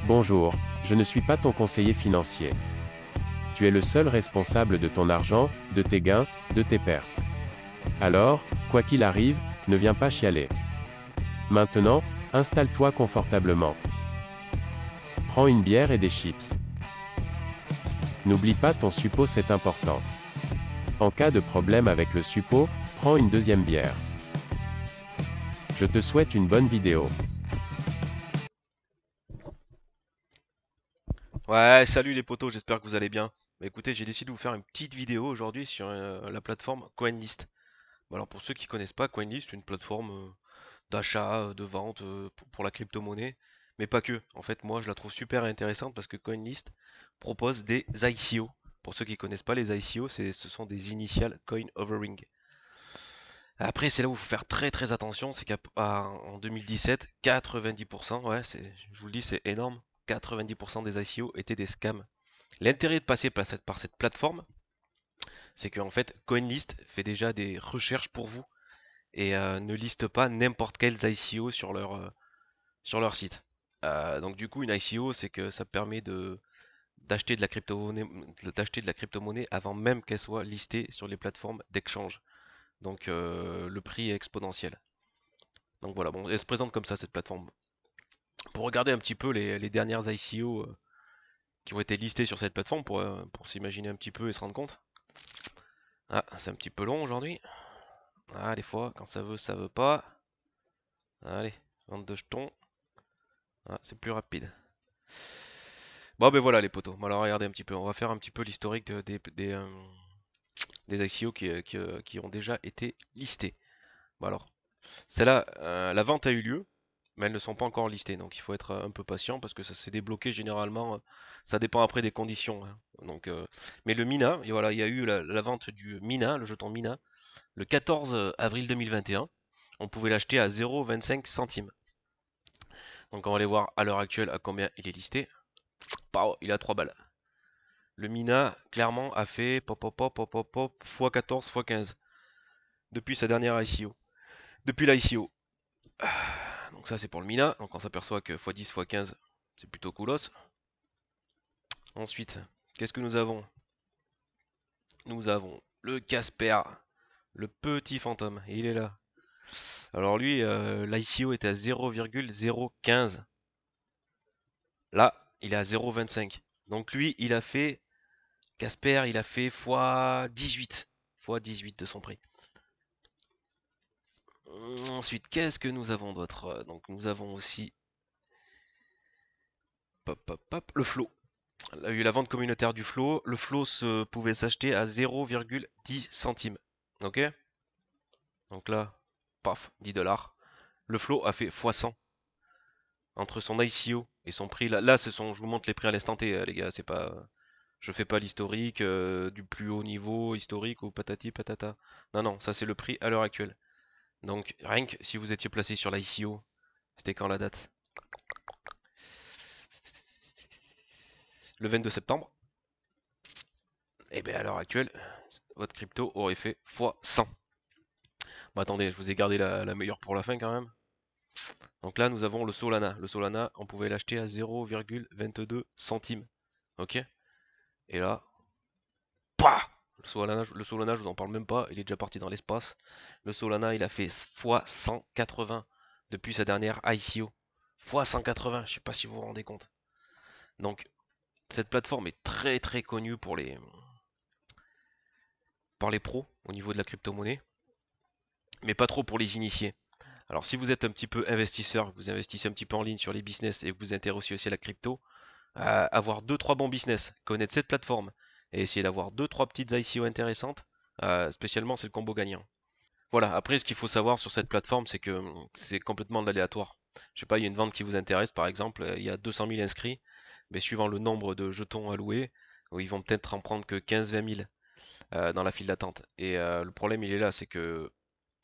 Bonjour, je ne suis pas ton conseiller financier. Tu es le seul responsable de ton argent, de tes gains, de tes pertes. Alors, quoi qu'il arrive, ne viens pas chialer. Maintenant, installe-toi confortablement. Prends une bière et des chips. N'oublie pas ton suppôt, c'est important. En cas de problème avec le suppôt, prends une deuxième bière. Je te souhaite une bonne vidéo. Ouais, salut les potos, j'espère que vous allez bien. Bah, écoutez, j'ai décidé de vous faire une petite vidéo aujourd'hui sur la plateforme CoinList. Bah, alors pour ceux qui connaissent pas, CoinList, c'est une plateforme d'achat, de vente pour la crypto-monnaie, mais pas que. En fait, moi, je la trouve super intéressante parce que CoinList propose des ICO. Pour ceux qui connaissent pas les ICO, ce sont des Initial Coin Offering. Après, c'est là où il faut faire très très attention, c'est qu'en 2017, 90%, ouais, je vous le dis, c'est énorme, 90% des ICO étaient des scams. L'intérêt de passer par cette plateforme, c'est qu'en fait, CoinList fait déjà des recherches pour vous et ne liste pas n'importe quels ICO sur leur site. Donc du coup, une ICO, c'est que ça permet d'acheter de la crypto-monnaie avant même qu'elle soit listée sur les plateformes d'exchange. Donc le prix est exponentiel. Donc voilà, bon, elle se présente comme ça cette plateforme. Pour regarder un petit peu les dernières ICO qui ont été listées sur cette plateforme, pour s'imaginer un petit peu et se rendre compte. Ah, c'est un petit peu long aujourd'hui. Ah, des fois, quand ça veut pas. Allez, vente de jetons. Ah, c'est plus rapide. Bon, ben voilà les potos. Bon, alors regardez un petit peu. On va faire un petit peu l'historique des ICO qui ont déjà été listés. Bon, alors, celle-là, la vente a eu lieu, mais elles ne sont pas encore listées. Donc il faut être un peu patient parce que ça s'est débloqué généralement. Ça dépend après des conditions, hein. Donc, mais le Mina, et voilà, il y a eu la vente du Mina, le jeton Mina, le 14 avril 2021. On pouvait l'acheter à 0,25 centimes. Donc on va aller voir à l'heure actuelle à combien il est listé. Pau, il a 3 balles. Le Mina, clairement, a fait pop pop pop pop pop pop x14 x15 depuis sa dernière ICO. Depuis l'ICO. Donc ça c'est pour le Mina. Donc on s'aperçoit que x10 x15 c'est plutôt coolos. Ensuite, qu'est-ce que nous avons? Nous avons le Casper, le petit fantôme. Et il est là. Alors lui, l'ICO est à 0,015. Là, il est à 0,25. Donc lui, il a fait Casper, il a fait x18. x18 de son prix. Ensuite, qu'est-ce que nous avons d'autre? Donc nous avons aussi le flow. Il y a eu la vente communautaire du flow. Le flow pouvait s'acheter à 0,10 centimes. Ok? Donc là, paf, 10 dollars. Le flow a fait x100 entre son ICO et son prix. Là, je vous montre les prix à l'instant T, les gars. C'est pas, je fais pas l'historique du plus haut niveau historique ou patati patata. Non, non, ça c'est le prix à l'heure actuelle. Donc, rien que si vous étiez placé sur l'ICO, c'était quand la date? Le 22 septembre. Et bien à l'heure actuelle, votre crypto aurait fait x100. Bon, attendez, je vous ai gardé la meilleure pour la fin quand même. Donc là, nous avons le Solana. Le Solana, on pouvait l'acheter à 0,22 centimes. Ok? Et là, pah! Le Solana, je vous en parle même pas, il est déjà parti dans l'espace. Le Solana, il a fait x180 depuis sa dernière ICO. x180, je sais pas si vous vous rendez compte. Donc, cette plateforme est très très connue par les pros au niveau de la crypto-monnaie, mais pas trop pour les initiés. Alors, si vous êtes un petit peu investisseur, vous investissez un petit peu en ligne sur les business et que vous vous intéressez aussi à la crypto, avoir deux trois bons business, connaître cette plateforme et essayer d'avoir deux trois petites ICO intéressantes, spécialement c'est le combo gagnant. Voilà, après ce qu'il faut savoir sur cette plateforme, c'est que c'est complètement de l'aléatoire. Je sais pas, il y a une vente qui vous intéresse par exemple, il y a 200 000 inscrits, mais suivant le nombre de jetons alloués, ils vont peut-être en prendre que 15-20 000 dans la file d'attente. Et le problème il est là, c'est que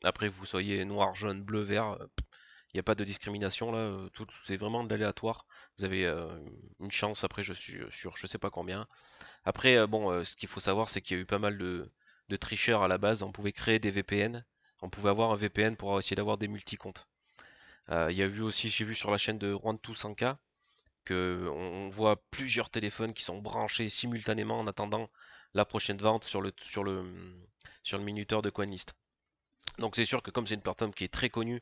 après vous soyez noir, jaune, bleu, vert, il n'y a pas de discrimination là, c'est vraiment de l'aléatoire. Vous avez une chance, après je suis sur je sais pas combien. Après, bon, ce qu'il faut savoir, c'est qu'il y a eu pas mal de tricheurs à la base. On pouvait créer des VPN, on pouvait avoir un VPN pour essayer d'avoir des multi-comptes. Il y a eu aussi, j'ai vu sur la chaîne de Juan200K, on voit plusieurs téléphones qui sont branchés simultanément en attendant la prochaine vente sur le minuteur de CoinList. Donc c'est sûr que comme c'est une plateforme qui est très connue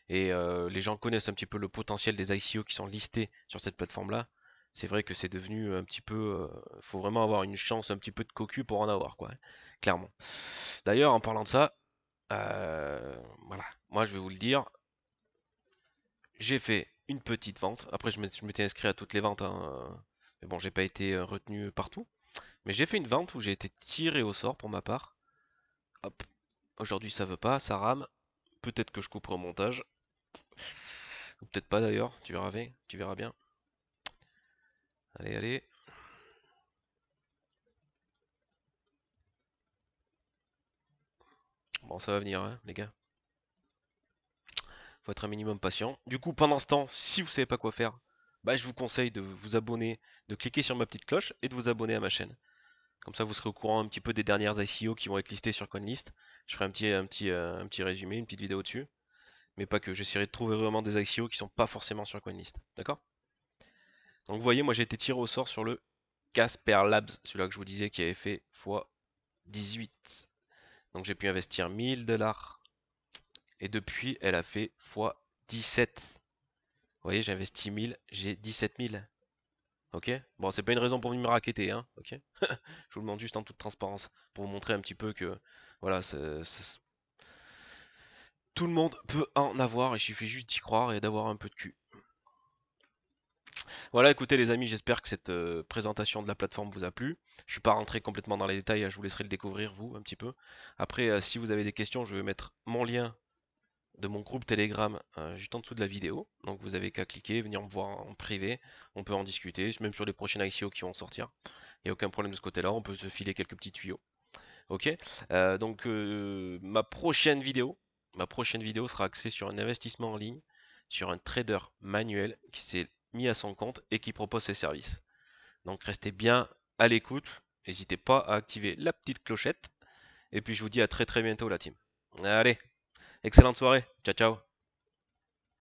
et les gens connaissent un petit peu le potentiel des ICO qui sont listés sur cette plateforme-là, c'est vrai que c'est devenu un petit peu, faut vraiment avoir une chance un petit peu de cocu pour en avoir, quoi, hein, clairement. D'ailleurs, en parlant de ça, voilà, moi je vais vous le dire, j'ai fait une petite vente. Après, je m'étais inscrit à toutes les ventes, hein, mais bon, j'ai pas été retenu partout. Mais j'ai fait une vente où j'ai été tiré au sort pour ma part. Hop, aujourd'hui ça veut pas, ça rame. Peut-être que je couperai au montage. Ou peut-être pas d'ailleurs, tu verras bien. Allez, allez. Bon, ça va venir, hein, les gars. Faut être un minimum patient. Du coup, pendant ce temps, si vous savez pas quoi faire, bah, je vous conseille de vous abonner, de cliquer sur ma petite cloche et de vous abonner à ma chaîne. Comme ça, vous serez au courant un petit peu des dernières ICO qui vont être listées sur CoinList. Je ferai un petit résumé, une petite vidéo dessus. Mais pas que, j'essaierai de trouver vraiment des ICO qui sont pas forcément sur CoinList. D'accord? Donc vous voyez, moi j'ai été tiré au sort sur le Casper Labs, celui-là que je vous disais qui avait fait x18. Donc j'ai pu investir 1000 $. Et depuis, elle a fait x17. Vous voyez, j'ai investi 1000, j'ai 17 000. Ok? Bon, c'est pas une raison pour venir me raqueter, hein. Ok? Je vous le demande juste en toute transparence pour vous montrer un petit peu que, voilà, tout le monde peut en avoir. Il suffit juste d'y croire et d'avoir un peu de cul. Voilà, écoutez les amis, j'espère que cette présentation de la plateforme vous a plu. Je suis pas rentré complètement dans les détails, hein, je vous laisserai le découvrir vous un petit peu. Après, si vous avez des questions, je vais mettre mon lien de mon groupe Telegram juste en dessous de la vidéo. Donc vous avez qu'à cliquer, venir me voir en privé, on peut en discuter, même sur les prochaines ICO qui vont sortir. Il n'y a aucun problème de ce côté-là, on peut se filer quelques petits tuyaux. Ok. Donc ma prochaine vidéo sera axée sur un investissement en ligne, sur un trader manuel qui s'est mis à son compte et qui propose ses services. Donc restez bien à l'écoute, n'hésitez pas à activer la petite clochette, et puis je vous dis à très très bientôt la team. Allez, excellente soirée, ciao ciao.